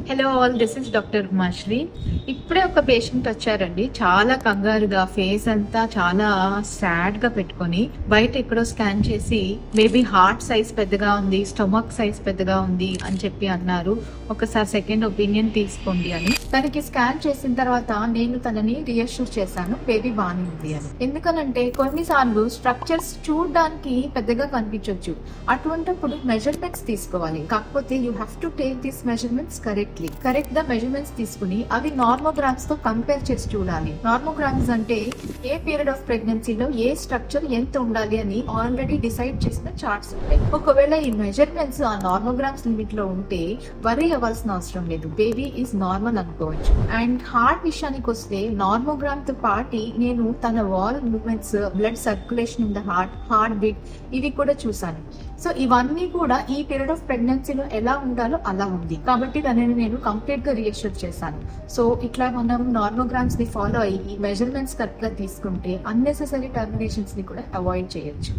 Hello all, this is doctor Umashree. ఇప్పుడే ఒక patient వచ్చారండి, చాలా కంగారుగా, ఫేస్ అంతా చాలా సాడ్ గా పెట్టుకొని బయట ఎక్కడో స్కాన్ చేసి మేబీ హార్ట్ సైజ్ పెద్దగా ఉంది, స్టొమక్ సైజ్ పెద్దగా ఉంది అని చెప్పి అన్నారు. ఒకసారి సెకండ్ ఒపీనియన్ తీసుకోండి అని. తనకి స్కాన్ చేసిన తర్వాత నేను తనని రియాష్యూర్ చేశాను, బేబీ బాగానే ఉంది అని. ఎందుకనంటే కొన్నిసార్లు స్ట్రక్చర్స్ చూడడానికి పెద్దగా కనిపించవచ్చు, అటువంటిప్పుడు మెజర్మెంట్స్ తీసుకోవాలి. కాకపోతే you have to take these measurements correct గా మెజర్మెంట్స్ తీసుకుని అవి నార్మోగ్రామ్స్ తో కంపేర్ చేసి చూడాలి. నార్మోగ్రామ్స్ అంటే ఏ పీరియడ్ ఆఫ్ ప్రెగ్నెన్సీలో ఏ స్ట్రక్చర్ ఎంత ఉండాలి అని ఆల్రెడీ డిసైడ్ చేసిన చార్ట్స్ ఉంటాయి. ఒకవేళ ఈ మెజర్మెంట్స్ ఆ నార్మోగ్రామ్స్ లిమిట్ లో ఉంటే వరీ అవ్వాల్సిన అవసరం లేదు, బేబీ ఈజ్ నార్మల్ అనుకోవచ్చు. అండ్ హార్ట్ విషయానికి వస్తే నార్మోగ్రామ్ తో పాటి నేను తన wall movements, blood circulation in the heart beat ఇవి కూడా చూసాను. సో ఇవన్నీ కూడా ఈ పీరియడ్ ఆఫ్ ప్రెగ్నెన్సీలో ఎలా ఉండాలో అలా ఉంది కాబట్టి దానిని నేను కంప్లీట్ గా రియాష్యూర్ చేశాను. సో ఇట్లా మనం నార్మోగ్రామ్స్ ని ఫాలో అయ్యి మెజర్మెంట్స్ కరెక్ట్ గా తీసుకుంటే అన్నెసెసరీ టర్మినేషన్స్ ని కూడా అవాయిడ్ చేయొచ్చు.